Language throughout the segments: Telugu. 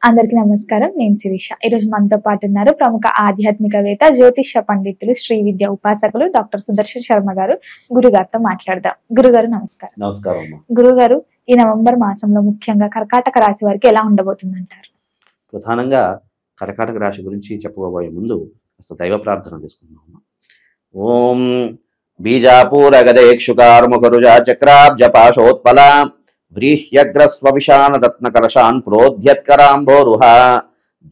అందరికీ నమస్కారం. నేను శిరీష. ఈరోజు మనతో పాటు ఉన్నారు ప్రముఖ ఆధ్యాత్మికవేత్త, జ్యోతిష పండితులు, శ్రీ విద్య ఉపాసకులు డాక్టర్ సుదర్శన్ శర్మ గారు. గురుగారితో మాట్లాడదాం. గురుగారు నమస్కారం. నమస్కారం. గురుగారు, ఈ నవంబర్ మాసంలో ముఖ్యంగా కర్కాటక రాశి వారికి ఎలా ఉండబోతుందంటారు? ప్రధానంగా కర్కాటక రాశి గురించి చెప్పుకోబోయే ముందు అసలు దైవ ప్రార్థన చేసుకుందాం. ఓం బీజాపూర గదేక్షుకార్ముఖరుజా చక్రాబ్జ పాశోత్పల వ్రీహ్యగ్రస్వవిశాన రత్న కలశాన్ ప్రోధ్యత్కరాంబోరుహ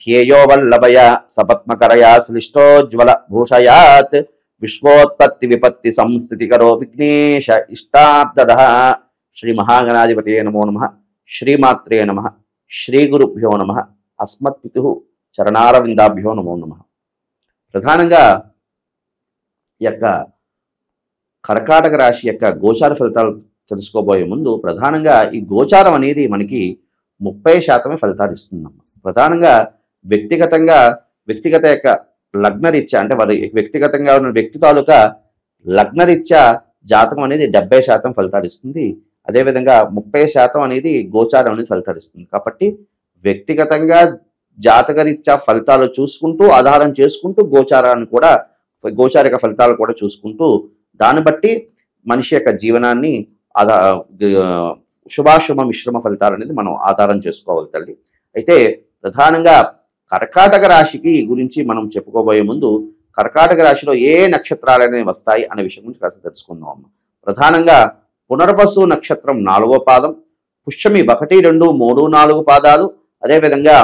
ధ్యేయో వల్లభయ సపత్మకరయా శ్లిష్టోజ్వల భూషయాత్ విశ్వోత్పత్తి విపత్తి సంస్థితికరో విఘ్నేశ ఇష్టాబ్దః. శ్రీ మహాగణాధిపతయే నమో నమః. శ్రీమాత్రే నమః. శ్రీ గురుభ్యో నమః. అస్మత్పితు చరణారవిందాభ్యో నమో నమః. ప్రధానంగా ఈ యొక్క కర్కాటక రాశి యొక్క గోచార ఫలితాలు తెలుసుకోబోయే ముందు ప్రధానంగా ఈ గోచారం అనేది మనకి 30% ఫలితాలు ఇస్తుందమ్మా. ప్రధానంగా వ్యక్తిగత యొక్క లగ్నరీత్యా అంటే వారి వ్యక్తిగతంగా ఉన్న వ్యక్తి తాలూకా లగ్నరీత్యా జాతకం అనేది 70% ఫలితాలు ఇస్తుంది. అదేవిధంగా 30% అనేది గోచారం అనేది ఫలితాలు ఇస్తుంది. కాబట్టి వ్యక్తిగతంగా జాతకరీత్యా ఫలితాలు చూసుకుంటూ ఆధారం చేసుకుంటూ గోచారిక ఫలితాలు కూడా చూసుకుంటూ దాన్ని బట్టి మనిషి యొక్క జీవనాన్ని శుభాశుభ మిశ్రమ ఫలితాలు అనేది మనం ఆధారం చేసుకోవాలి తల్లి. అయితే ప్రధానంగా కర్కాటక రాశికి గురించి మనం చెప్పుకోబోయే ముందు కర్కాటక రాశిలో ఏ నక్షత్రాలు అనేవి వస్తాయి అనే విషయం గురించి కాస్త తెలుసుకుందాం అమ్మ. ప్రధానంగా పునర్వసు నక్షత్రం 4వ పాదం, పుష్యమి 1, 2, 3, 4 పాదాలు, అదేవిధంగా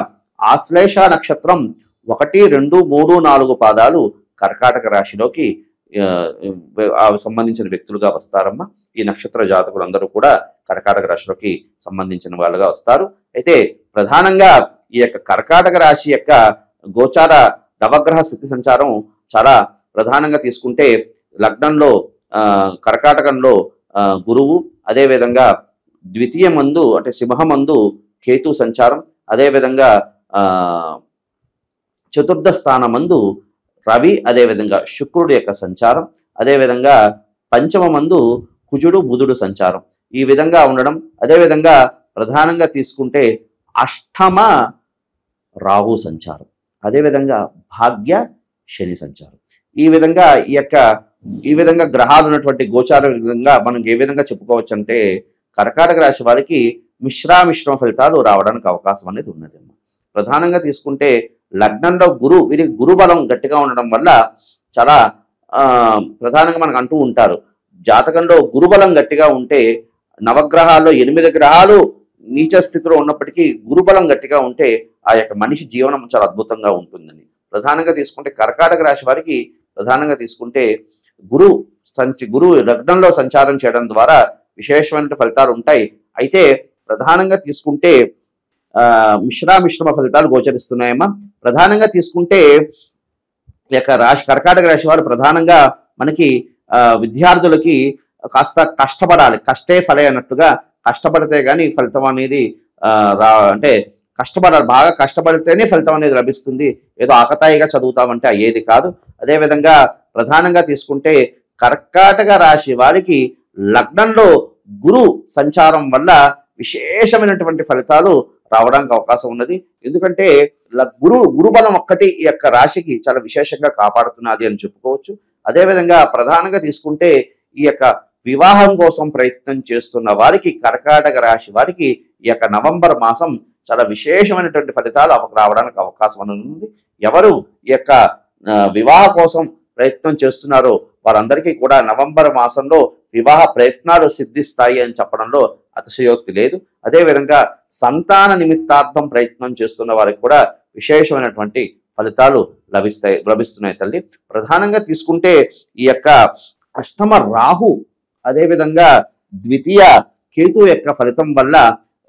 ఆశ్లేష నక్షత్రం 1, 2, 3, 4 పాదాలు కర్కాటక రాశిలోకి సంబంధించిన వ్యక్తులుగా వస్తారమ్మా. ఈ నక్షత్ర జాతకులు అందరూ కూడా కర్కాటక రాశిలోకి సంబంధించిన వాళ్ళుగా వస్తారు. అయితే ప్రధానంగా ఈ యొక్క కర్కాటక రాశి యొక్క గోచార నవగ్రహ స్థితి సంచారం చాలా ప్రధానంగా తీసుకుంటే లగ్నంలో కర్కాటకంలో గురువు, అదేవిధంగా ద్వితీయమందు అంటే సింహమందు కేతు సంచారం, అదేవిధంగా చతుర్థ స్థానమందు రవి, అదేవిధంగా శుక్రుడు యొక్క సంచారం, అదేవిధంగా పంచమందు కుజుడు బుధుడు సంచారం ఈ విధంగా ఉండడం, అదేవిధంగా ప్రధానంగా తీసుకుంటే అష్టమ రాహు సంచారం, అదేవిధంగా భాగ్య శని సంచారం. ఈ విధంగా గ్రహాలు ఉన్నటువంటి గోచార విధంగా మనం ఏ విధంగా చెప్పుకోవచ్చు అంటే కర్కాటక రాశి వారికి మిశ్రమ ఫలితాలు రావడానికి అవకాశం అనేది ఉన్నది. ప్రధానంగా తీసుకుంటే లగ్నంలో వీరికి గురుబలం గట్టిగా ఉండడం వల్ల చాలా ప్రధానంగా మనకు అంటూ ఉంటారు, జాతకంలో గురుబలం గట్టిగా ఉంటే నవగ్రహాల్లో 8 గ్రహాలు నీచ స్థితిలో ఉన్నప్పటికీ గురుబలం గట్టిగా ఉంటే ఆ యొక్క మనిషి జీవనం చాలా అద్భుతంగా ఉంటుందని. ప్రధానంగా తీసుకుంటే కర్కాటక రాశి వారికి ప్రధానంగా తీసుకుంటే గురు లగ్నంలో సంచారం చేయడం ద్వారా విశేషమైన ఫలితాలు ఉంటాయి. అయితే ప్రధానంగా తీసుకుంటే మిశ్రమ ఫలితాలు గోచరిస్తున్నాయమ్మా. ప్రధానంగా తీసుకుంటే ఈ యొక్క కర్కాటక రాశి వారు ప్రధానంగా మనకి విద్యార్థులకి కాస్త కష్టపడాలి, కష్టే ఫలే అన్నట్టుగా కష్టపడితే కానీ ఫలితం అనేది అంటే కష్టపడాలి, బాగా కష్టపడితేనే ఫలితం అనేది లభిస్తుంది. ఏదో ఆకతాయిగా చదువుతామంటే అయ్యేది కాదు. అదేవిధంగా ప్రధానంగా తీసుకుంటే కర్కాటక రాశి వారికి లగ్నంలో గురు సంచారం వల్ల విశేషమైనటువంటి ఫలితాలు రావడానికి అవకాశం ఉన్నది. ఎందుకంటే గురుబలం ఒక్కటి ఈ యొక్క రాశికి చాలా విశేషంగా కాపాడుతున్నది అని చెప్పుకోవచ్చు. అదేవిధంగా ప్రధానంగా తీసుకుంటే ఈ యొక్క వివాహం కోసం ప్రయత్నం చేస్తున్న వారికి కర్కాటక రాశి వారికి ఈ యొక్క నవంబర్ మాసం చాలా విశేషమైనటువంటి ఫలితాలు రావడానికి అవకాశం ఉంది. ఎవరు ఈ యొక్క వివాహ కోసం ప్రయత్నం చేస్తున్నారో వారందరికీ కూడా నవంబర్ మాసంలో వివాహ ప్రయత్నాలు సిద్ధిస్తాయి అని చెప్పడంలో అతిశయోక్తి లేదు. అదేవిధంగా సంతాన నిమిత్తార్థం ప్రయత్నం చేస్తున్న వారికి కూడా విశేషమైనటువంటి ఫలితాలు లభిస్తున్నాయి తల్లి. ప్రధానంగా తీసుకుంటే ఈ యొక్క అష్టమ రాహు, అదేవిధంగా ద్వితీయ కేతు యొక్క ఫలితం వల్ల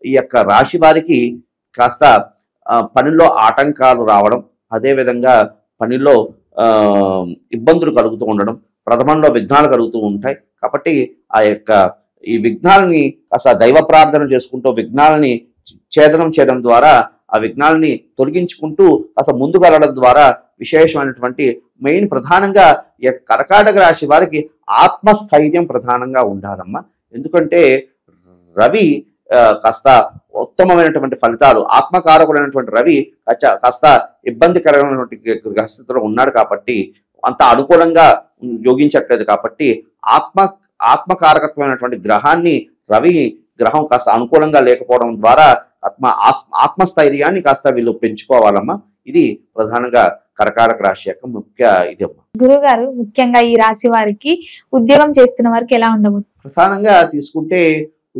ఈ యొక్క రాశి వారికి కాస్త పనిలో ఆటంకాలు రావడం, అదేవిధంగా పనిలో ఇబ్బందులు కలుగుతూ ఉండడం, ప్రథమంలో విఘ్నాలు కలుగుతూ ఉంటాయి. కాబట్టి ఈ విఘ్నాలని కాస్త దైవ ప్రార్థన చేసుకుంటూ విఘ్నాలని ఛేదనం చేయడం ద్వారా ఆ విఘ్నాలని తొలగించుకుంటూ కాస్త ముందుకు వెళ్ళడం ద్వారా విశేషమైనటువంటి ప్రధానంగా ఈ కర్కాటక రాశి వారికి ఆత్మస్థైర్యం ప్రధానంగా ఉండాలమ్మా. ఎందుకంటే రవి కాస్త ఉత్తమమైనటువంటి ఫలితాలు, ఆత్మకారకుడైనటువంటి రవి కాస్త ఇబ్బందికరమైనటువంటి గ్రహస్థితిలో ఉన్నాడు కాబట్టి అంత అనుకూలంగా యోగించట్లేదు కాబట్టి ఆత్మకారకత్వమైనటువంటి గ్రహాన్ని రవి గ్రహం కాస్త అనుకూలంగా లేకపోవడం ద్వారా ఆత్మస్థైర్యాన్ని కాస్త వీళ్ళు పెంచుకోవాలమ్మా. ఇది ప్రధానంగా కర్కాటక రాశి యొక్క ముఖ్య ఇది అమ్మా. గురుగారు, ముఖ్యంగా ఈ రాశి వారికి ఉద్యోగం చేస్తున్న వారికి ఎలా ఉండబోతుంది? ప్రధానంగా తీసుకుంటే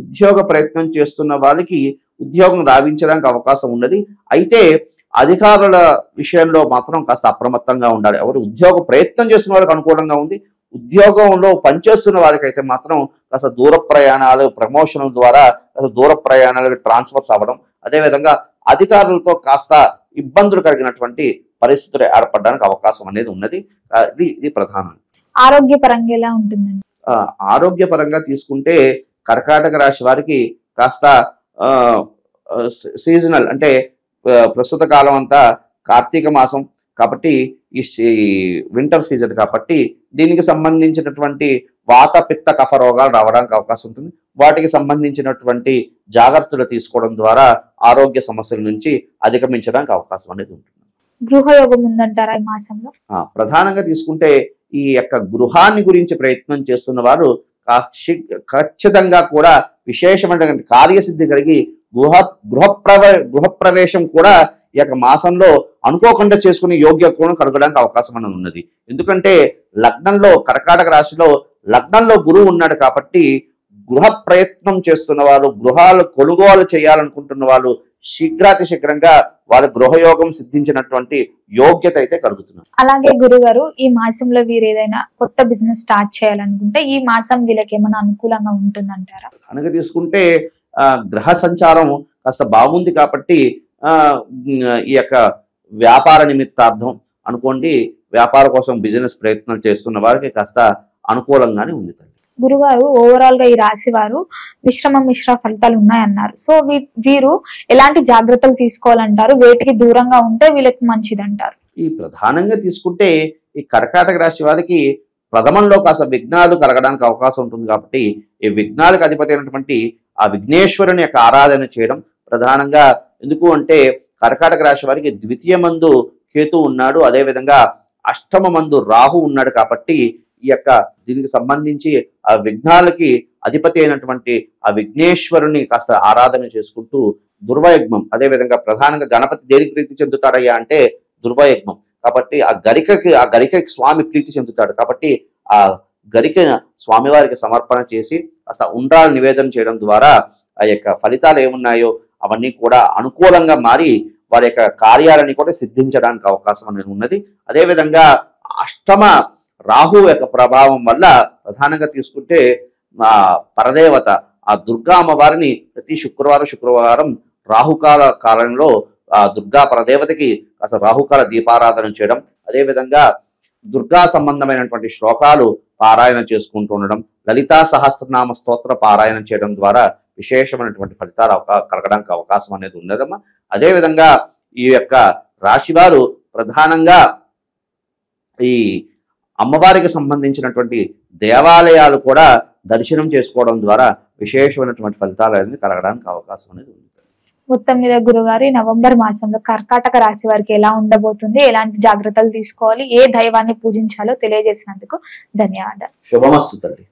ఉద్యోగ ప్రయత్నం చేస్తున్న వాళ్ళకి ఉద్యోగం రావించడానికి అవకాశం ఉన్నది. అయితే అధికారుల విషయంలో మాత్రం కాస్త అప్రమత్తంగా ఉండాలి. ఎవరు ఉద్యోగ ప్రయత్నం చేస్తున్న వాళ్ళకి అనుకూలంగా ఉంది. ఉద్యోగంలో పనిచేస్తున్న వారికి అయితే మాత్రం కాస్త దూర ప్రయాణాలు, ప్రమోషన్ల ద్వారా కాస్త దూర ప్రయాణాలకు ట్రాన్స్ఫర్స్ అవ్వడం, అదేవిధంగా అధికారులతో కాస్త ఇబ్బందులు కలిగినటువంటి పరిస్థితులు ఏర్పడడానికి అవకాశం అనేది ఉన్నది. ఇది ప్రధానం. ఆరోగ్యపరంగా ఎలా ఉంటుందండి? ఆరోగ్యపరంగా తీసుకుంటే కర్కాటక రాశి వారికి కాస్త సీజనల్ అంటే ప్రస్తుత కాలం అంతా కార్తీక మాసం కాబట్టి ఈ వింటర్ సీజన్ కాబట్టి దీనికి సంబంధించినటువంటి వాత పిత్త కఫ రోగాలు రావడానికి అవకాశం ఉంటుంది. వాటికి సంబంధించినటువంటి జాగ్రత్తలు తీసుకోవడం ద్వారా ఆరోగ్య సమస్యల నుంచి అధిగమించడానికి అవకాశం అనేది ఉంటుంది. గృహయోగం ఉందంటారా ఈ మాసంలో? ప్రధానంగా తీసుకుంటే ఈ యొక్క గృహాన్ని గురించి ప్రయత్నం చేస్తున్న వారు ఖచ్చితంగా కూడా విశేషమైన కార్యసిద్ధి కలిగి గృహప్రవేశం కూడా ఈ యొక్క మాసంలో అనుకోకుండా చేసుకునే యోగ్య కూడా కలగడానికి అవకాశం అనేది ఉన్నది. ఎందుకంటే లగ్నంలో కర్కాటక రాశిలో లగ్నంలో గురువు ఉన్నాడు కాబట్టి గృహ ప్రయత్నం చేస్తున్న వాళ్ళు, గృహాలు కొనుగోలు చేయాలనుకుంటున్న వాళ్ళు శీఘ్రాతిశీఘ్రంగా వాళ్ళ గృహయోగం సిద్ధించినటువంటి యోగ్యత అయితే కలుగుతున్నారు. అలాగే గురుగారు, ఈ మాసంలో వీరు ఏదైనా కొత్త బిజినెస్ స్టార్ట్ చేయాలనుకుంటే ఈ మాసం వీళ్ళకి ఏమైనా అనుకూలంగా ఉంటుందంటారా? కనుక తీసుకుంటే గ్రహ సంచారం కాస్త బాగుంది కాబట్టి ఈ యొక్క వ్యాపార నిమిత్తార్థం అనుకోండి, వ్యాపార కోసం బిజినెస్ ప్రయత్నాలు చేస్తున్న వారికి కాస్త అనుకూలంగానే ఉంది. గురుగారు, ఓవరాల్ గా ఈ రాశి వారు మిశ్ర ఫలితాలు ఉన్నాయన్నారు. సో వీరు ఎలాంటి జాగ్రత్తలు తీసుకోవాలంటారు? వేటికి దూరంగా ఉంటే వీళ్ళకి మంచిది అంటారు? ఈ ప్రధానంగా తీసుకుంటే ఈ కర్కాటక రాశి వారికి ప్రథమంలో కాస్త విఘ్నాలు కలగడానికి అవకాశం ఉంటుంది కాబట్టి ఈ విఘ్నాలకు అధిపతి అయినటువంటి ఆ విఘ్నేశ్వరుని యొక్క ఆరాధన చేయడం ప్రధానంగా. ఎందుకు అంటే కర్కాటక రాశి వారికి ద్వితీయ మందు కేతు ఉన్నాడు, అదేవిధంగా అష్టమ మందు రాహు ఉన్నాడు కాబట్టి ఈ యొక్క దీనికి సంబంధించి ఆ విఘ్నాలకి అధిపతి అయినటువంటి ఆ విఘ్నేశ్వరుని కాస్త ఆరాధన చేసుకుంటూ దుర్వయజ్ఞం, అదేవిధంగా ప్రధానంగా గణపతి దేనికి ప్రీతి చెందుతాడయ్యా అంటే దుర్వయజ్ఞం కాబట్టి ఆ గరికకి స్వామి ప్రీతి చెందుతాడు కాబట్టి ఆ గరిక స్వామివారికి సమర్పణ చేసి కాస్త ఉండ్రాలు నివేదన చేయడం ద్వారా ఆ యొక్క ఫలితాలు ఏమున్నాయో అవన్నీ కూడా అనుకూలంగా మారి వారి యొక్క కార్యాలని కూడా సిద్ధించడానికి అవకాశం అనేది ఉన్నది. అదేవిధంగా అష్టమ రాహు యొక్క ప్రభావం వల్ల ప్రధానంగా తీసుకుంటే పరదేవత ఆ దుర్గా అమ్మవారిని ప్రతి శుక్రవారం రాహుకాల కాలంలో ఆ దుర్గా పరదేవతకి అసలు రాహుకాల దీపారాధన చేయడం, అదేవిధంగా దుర్గా సంబంధమైనటువంటి శ్లోకాలు పారాయణ చేసుకుంటూ ఉండడం, లలితా సహస్రనామ స్తోత్ర పారాయణ చేయడం ద్వారా విశేషమైనటువంటి ఫలితాలు కలగడానికి అవకాశం అనేది ఉన్నదమ్మా. అదేవిధంగా ఈ యొక్క రాశివారు ప్రధానంగా ఈ అమ్మవారికి సంబంధించినటువంటి దేవాలయాలు కూడా దర్శనం చేసుకోవడం ద్వారా విశేషమైనటువంటి ఫలితాలు అనేది కలగడానికి అవకాశం అనేది ఉంది. మొత్తం మీద గురుగారు, ఈ నవంబర్ మాసంలో కర్కాటక రాశి వారికి ఎలా ఉండబోతుంది, ఎలాంటి జాగ్రత్తలు తీసుకోవాలి, ఏ దైవాన్ని పూజించాలో తెలియజేసినందుకు ధన్యవాదాలు. శుభమస్తు తల్లి.